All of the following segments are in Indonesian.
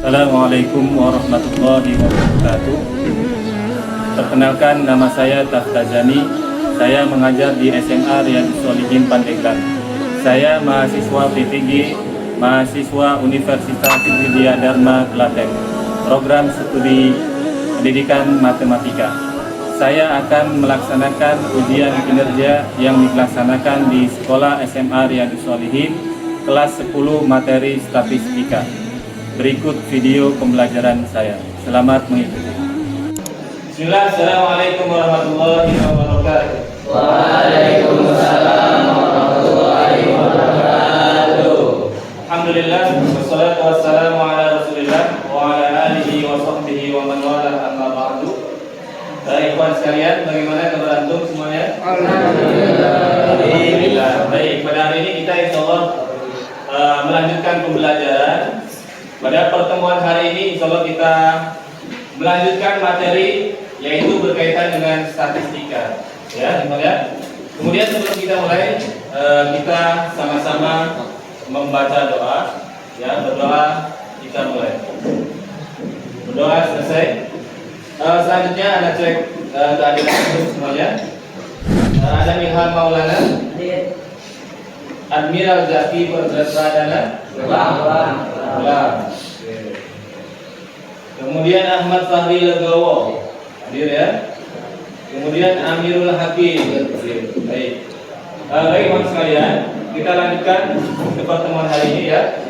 Assalamualaikum warahmatullahi wabarakatuh. Perkenalkan, nama saya Taftazani. Saya mengajar di SMA Riyadhus Shalihin Pandeglang. Saya mahasiswa PTG, mahasiswa Universitas Widya Dharma Klaten, program studi pendidikan matematika. Saya akan melaksanakan ujian kinerja yang dilaksanakan di Sekolah SMA Riyadhus Shalihin, kelas 10 materi statistika. Berikut video pembelajaran saya. Selamat mengikuti. Bismillah, Assalamualaikum warahmatullahi wabarakatuh. Waalaikumsalam warahmatullahi wabarakatuh. Alhamdulillah, wassalatu wassalamu ala Rasulillah wa ala alihi wa sahbihi wa man wala, amma ba'du. Ikhwan sekalian, bagaimana kabar antum semuanya? Alhamdulillah. Baik, pada hari ini kita insyaallah melanjutkan pembelajaran. Pada pertemuan hari ini insyaallah kita melanjutkan materi yaitu berkaitan dengan statistika, ya, ya. Kemudian sebelum kita mulai, kita sama-sama membaca doa, ya, berdoa. Kita mulai. Berdoa selesai. Selanjutnya ada cek keadilan semuanya. Ada Ilham Maulana, Admiral Zaki Pradana, kemudian Ahmad Fahri Legowo, hadir ya. Kemudian Amirul Hakim. Baik. Baik teman sekalian, kita lanjutkan ke pertemuan hari ini ya,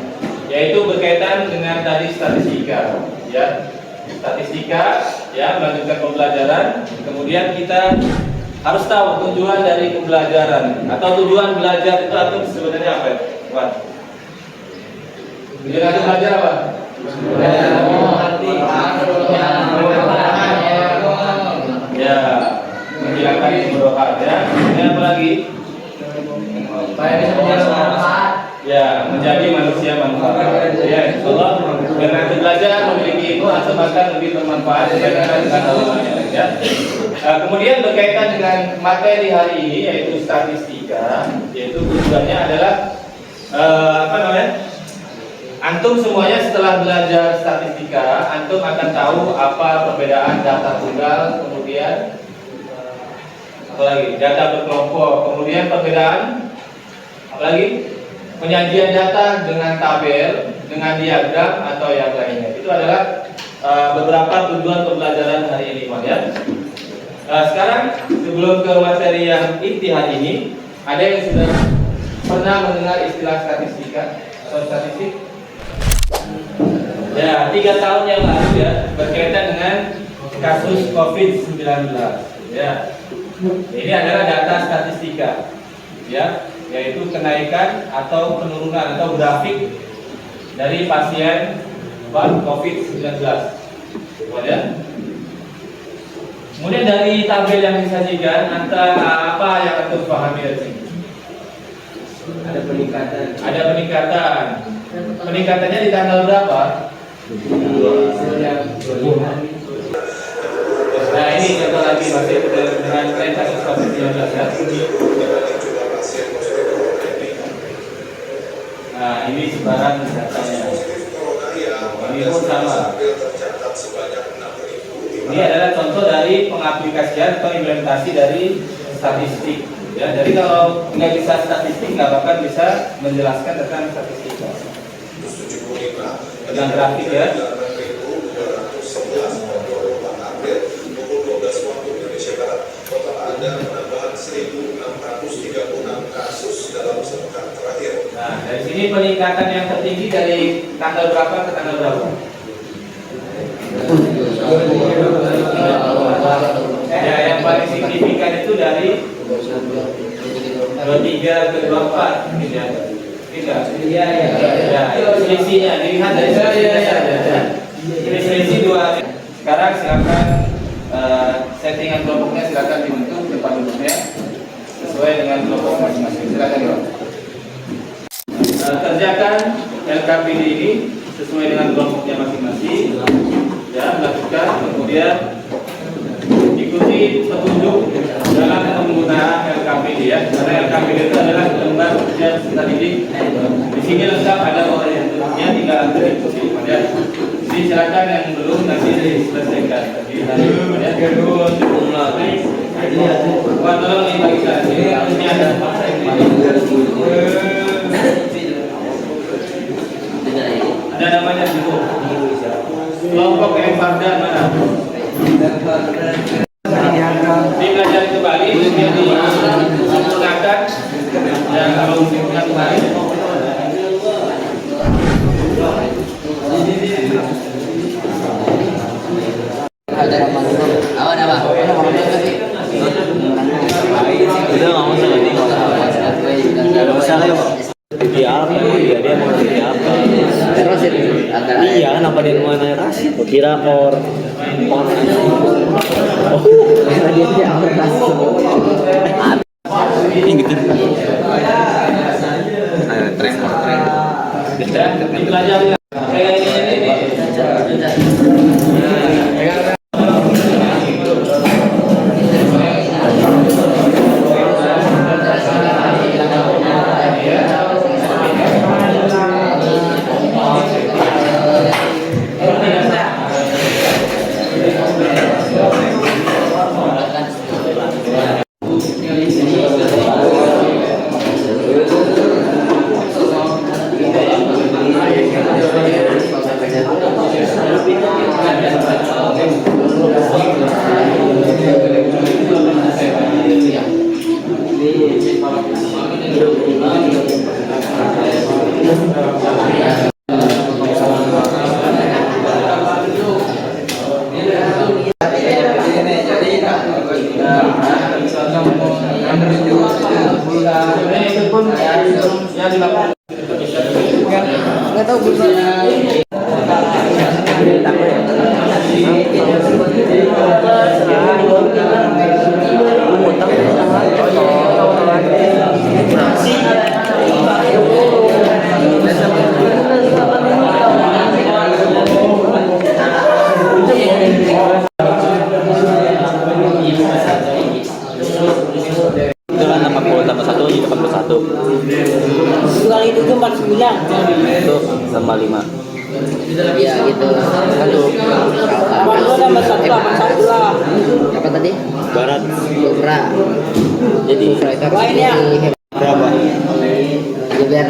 yaitu berkaitan dengan tadi statistika, ya. Statistika, ya, melanjutkan pembelajaran. Kemudian kita harus tahu tujuan dari pembelajaran atau tujuan belajar itu atau sebenarnya apa, Pak? Tujuan dari belajar apa? Ya, menghilangkan kemudahan, ya. Ini apa lagi? Ya, menjadi manusia manfaat. Ya, insyaallah dengan belajar memiliki ilmu atau bahkan lebih bermanfaat dibandingkan dengan Allah, ya. Kemudian berkaitan dengan materi hari ini yaitu statistika, yaitu tujuannya adalah apa namanya? Antum semuanya setelah belajar statistika, antum akan tahu apa perbedaan data tunggal, kemudian apa lagi? Data berkelompok, kemudian perbedaan apa lagi? Penyajian data dengan tabel, dengan diagram atau yang lainnya. Itu adalah beberapa tujuan pembelajaran hari ini, Pak, ya. Sekarang sebelum ke materi yang inti hari ini, ada yang sudah pernah mendengar istilah statistika atau statistik? Ya, 3 tahun yang lalu ya, berkaitan dengan kasus COVID-19. Ya, ini adalah data statistika, ya, yaitu kenaikan atau penurunan atau grafik dari pasien COVID-19. Ya. Kemudian dari tabel yang disajikan, apa yang harus pahami dari sini? Ada peningkatan. Ada peningkatan. Peningkatannya di tanggal berapa? Nah, ini contoh lagi masih dengan tren kasus COVID-19 ya. Nah, ini sebaran datanya. Ini pun sama. Ini adalah contoh dari pengaplikasian atau implementasi dari statistik. Ya, jadi kalau nggak bisa statistik, nggak bakal bisa menjelaskan tentang statistik. Dengan grafik ya. Ada penambahan 1.636 kasus dalam sepekan terakhir. Nah, dari sini peningkatan yang tertinggi dari tanggal berapa ke tanggal berapa? Ya, yang paling signifikan itu dari 23 ke 24, tidak? Tidak. Iya. Ya, selisihnya dilihat dari selisihnya saja. Ini selisih 2. Sekarang silakan settingan kelompoknya silakan dibentuk tempat duduknya sesuai dengan kelompok masing-masing. Silakan Pak. Kerjakan LKPD ini sesuai dengan kelompoknya masing-masing. Ya, lakukan, kemudian ikuti petunjuk dalam penggunaan LKPD ya. Karena LKPD itu adalah lembar ujian peserta didik. Di sini lengkap ada orientasinya, tinggal ikuti. Ya. Di Jadi silakan yang belum nanti diselesaikan. Ya. Wah, tolong nih bagi saya. Ini ada ada namanya dulu. Kelompok yang fardan mana? Dipelajari kembali, kemudian disempurnakan. Ya, kalau disempurnakan kembali. Udah nggak usah nanti nggak usah lah jadi apa dia mau jadi apa Terus itu antara iya kenapa dia mau nanya rasid kira or karena dia tidak berhasil. ini gitu tren Ya, dipelajari. Ini. Nggak tahu itu kan 80 tambah 1 jadi 41 Kurang itu tuh 49. itu tambah 5 Ya gitu. satu Lu nambah 1 lah. Apa tadi? barat Kubra. jadi Itu jadi berapa ya biar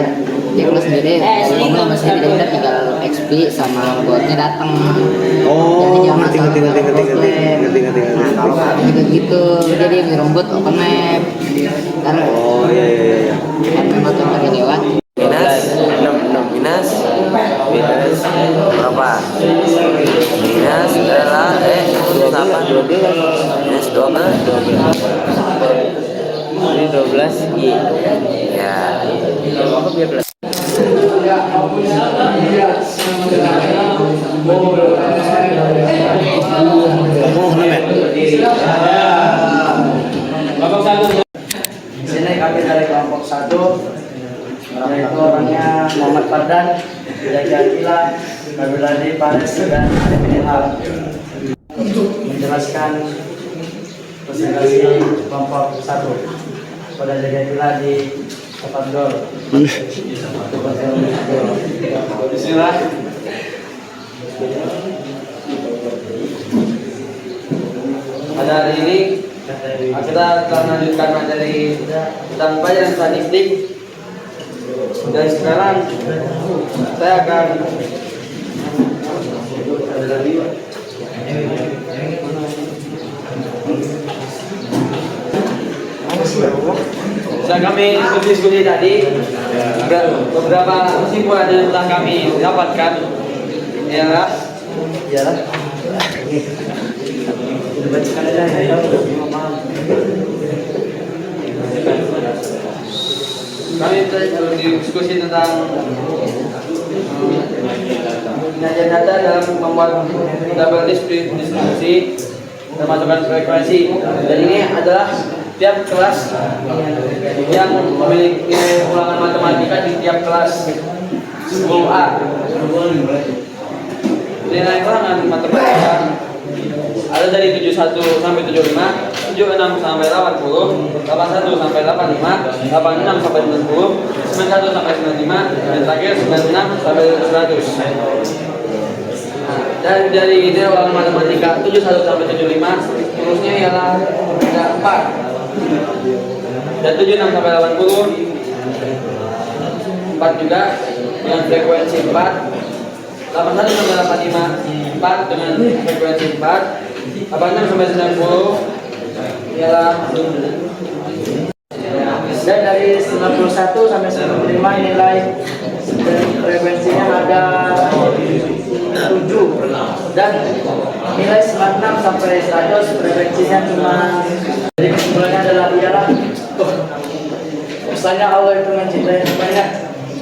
dia keluar sendiri. Ngomong masih kita tinggal XP sama botnya datang. Jadi jangan asal ngerti Nah, kalau gitu jadi ngerumbut open map. Karena oh iya kan memang tuh lagi lewat. minus minus berapa minus adalah 12 minus 12 ini 12 i ya aku biar Kelompok satu. Di sini kami dari kelompok 1 yaitu orangnya Muhammad Fardan, Jaki Akila, Nabiladi Paris dan Arifin Ilham untuk menjelaskan presentasi kelompok 1 pada Jaki Akila di tempat gol. Bismillah. Pada hari ini kita akan melanjutkan materi tentang pelajaran statistik. Dan sekarang saya akan setelah kami berdiskusi tadi beberapa kesimpulan yang telah kami dapatkan ialah kami berdiskusi tentang penyajian data dalam membuat double distribusi termasukkan frekuensi. Dan ini adalah tiap kelas yang memiliki ulangan matematika di tiap kelas 10A. Nilai ulangan matematika ada dari 71 sampai 75, 76 sampai 80, 81 sampai 85, 86 sampai 90, 91 sampai 95, dan terakhir 96 sampai 100. Dan dari ide ulangan matematika 71 sampai 75 rumusnya ialah ada 4 dan 76 sampai 80 4 juga dengan frekuensi 4, 81 sampai 85 4 dengan frekuensi 4, 86 sampai 90 ialah, dan dari 91 sampai 95 nilai frekuensinya ada 7, dan nilai 96 sampai 100 frekuensinya cuma. Jadi kesimpulannya adalah ialah misalnya Allah itu mencintai semuanya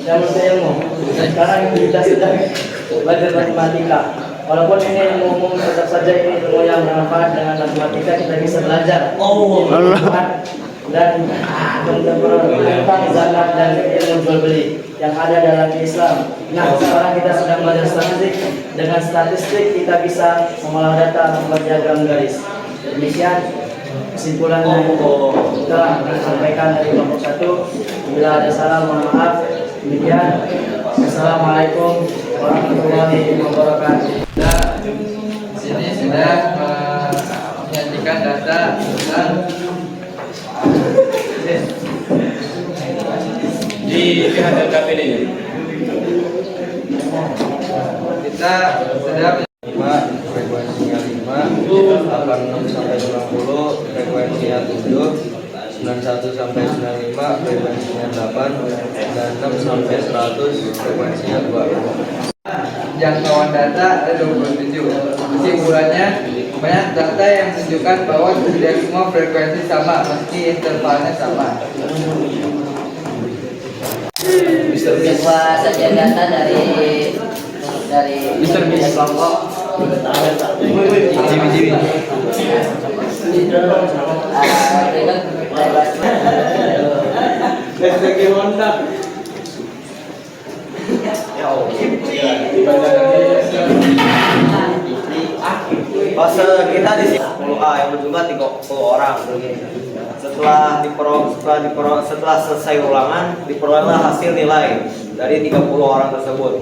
yang ilmu. Sekarang kita sudah belajar matematika. Walaupun ini ilmu umum, tetap saja ini ilmu yang bermanfaat. Dengan matematika kita bisa belajar dan tentang zakat dan ilmu jual beli yang ada dalam Islam. Nah, sekarang kita sedang belajar statistik. Dengan statistik kita bisa mengolah data, membuat diagram garis. Demikian kesimpulan yang telah disampaikan dari kelompok 1. Bila ada salah, mohon maaf. Demikian. Assalamualaikum warahmatullahi wabarakatuh. Sini sudah menyajikan data tentang di pihak LKPD nya. kita sudah 5 frekuensinya 5, 86 sampai 90 frekuensinya 7, 91 sampai 95 frekuensinya 8, dan 6 sampai 100 frekuensinya 2. jangkauan data ada 27. Kesimpulannya, banyak data yang menunjukkan bahwa tidak semua frekuensi sama meski intervalnya sama. Sebuah sajian data dari kelompok Pas kita di sini 10A yang berjumlah 30 orang. Setelah selesai ulangan, diperolehlah hasil nilai dari 30 orang tersebut.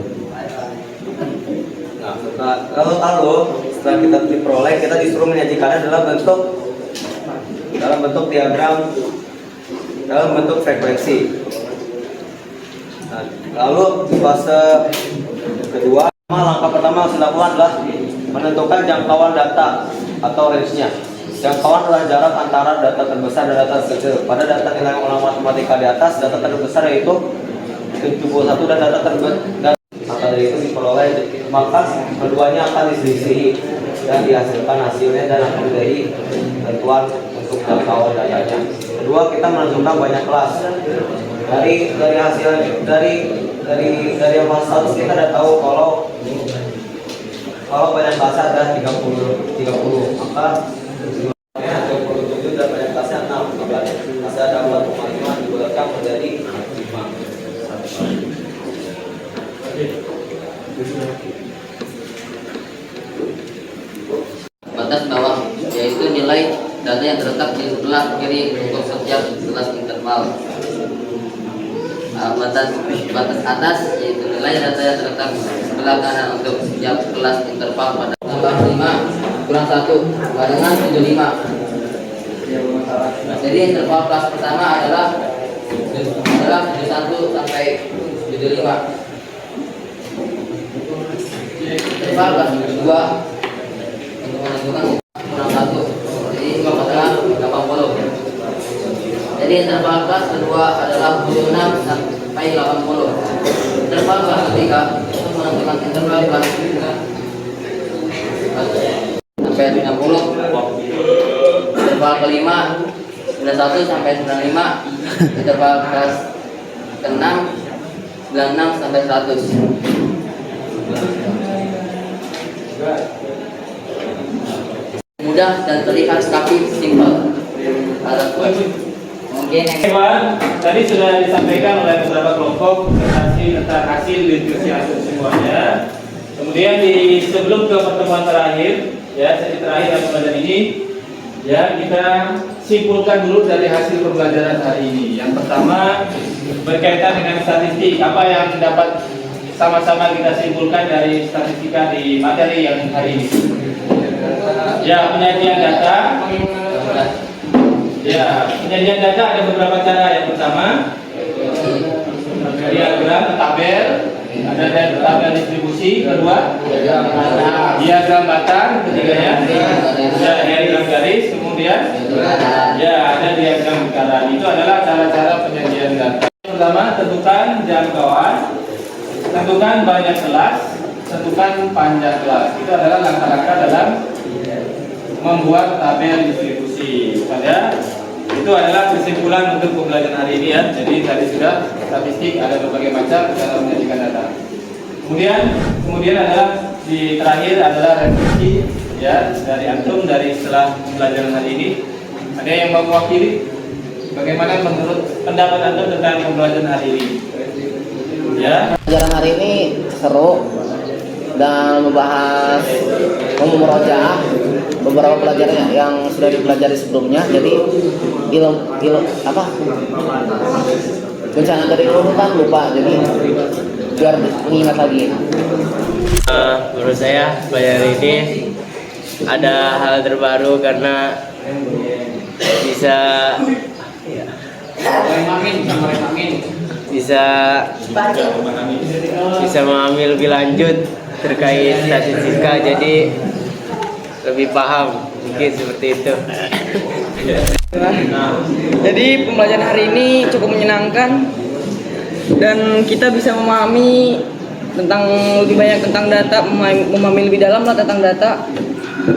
Nah, setelah kita diperoleh, kita disuruh menyajikannya dalam bentuk diagram, dalam bentuk frekuensi. Nah, lalu di fase kedua, langkah pertama yang harus dilakukan adalah menentukan jangkauan data atau range-nya. Jangkauan adalah jarak antara data terbesar dan data terkecil. Pada data nilai ulangan matematika di atas, data terbesar yaitu 71 dan data terbesar maka dari itu diperoleh, maka keduanya akan diselisihi dan dihasilkan hasilnya dan akan menjadi tentuan untuk jangkauan datanya. Kedua, kita menentukan banyak kelas. Dari hasil dari yang kelas 1 kita sudah tahu kalau banyak kelas ada 30, maka 27 dan banyak kelasnya 6, maka kelas ada 4,5 dibulatkan menjadi 5. batas bawah, yaitu nilai data yang terletak di sebelah kiri untuk setiap kelas interval. Batas atas yaitu nilai data yang terletak sebelah kanan untuk setiap kelas interval pada tambah 5 kurang 1 barengan 75. Jadi interval kelas pertama adalah 71 sampai 75. Interval kelas kedua untuk menentukan kurang 1, jadi adalah 80. Jadi interval kelas kedua adalah 76 sampai 80. Interval kelas ketiga itu menentukan interval kelas sampai 90. Interval kelima 91 sampai 95. Interval kelas ke-6 96 sampai 100. Mudah dan terlihat tapi simpel. Mungkin yang Tadi sudah disampaikan oleh beberapa kelompok tentang hasil diskusi hasil semuanya. Kemudian sebelum ke pertemuan terakhir, ya sesi terakhir dalam pembelajaran ini, ya kita simpulkan dulu dari hasil pembelajaran hari ini. Yang pertama berkaitan dengan statistik, apa yang dapat sama-sama kita simpulkan dari statistika di materi yang hari ini. Ya, penyajian data. Ya, penyajian data ada beberapa cara. Yang pertama, diagram tabel, ada tabel distribusi. Kedua, diagram batang. Ketiganya, ya, diagram garis. Kemudian, ya, ada diagram lingkaran. Itu adalah cara-cara penyajian data. Pertama, tentukan jangkauan, tentukan banyak kelas, tentukan panjang kelas. Itu adalah langkah-langkah dalam membuat tabel distribusi. Itu adalah kesimpulan untuk pembelajaran hari ini ya. Jadi tadi sudah statistik, ada berbagai macam cara menyajikan data. Kemudian adalah di terakhir adalah refleksi ya dari antum dari setelah pembelajaran hari ini. Ada yang mau mewakili? Bagaimana menurut pendapat antum tentang pembelajaran hari ini? Ya. Pelajaran hari ini seru dan membahas memurojaah beberapa pelajaran yang sudah dipelajari sebelumnya. Jadi bencana dari urutan lupa, jadi biar mengingat lagi. Menurut saya pelajaran ini ada hal terbaru karena bisa memahami lebih lanjut terkait statistika, jadi lebih paham mungkin seperti itu. Jadi pembelajaran hari ini cukup menyenangkan dan kita bisa memahami tentang lebih banyak tentang data, memahami lebih dalam lah tentang data,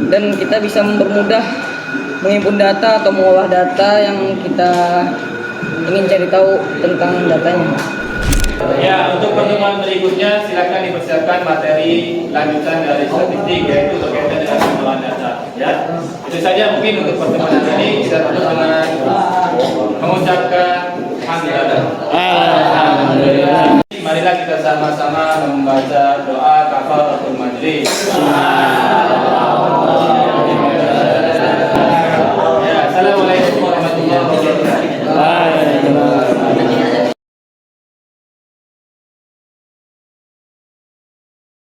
dan kita bisa mempermudah menghimpun data atau mengolah data yang kita ingin cari tahu tentang datanya. Ya, untuk pertemuan berikutnya silakan dipersiapkan materi lanjutan dari statistik, yaitu berkaitan dengan pengolahan data. Ya, itu saja mungkin untuk pertemuan hari ini. Kita tutup dengan mengucapkan hamdalah. Alhamdulillah. Marilah kita sama-sama membaca doa kafaratul majlis.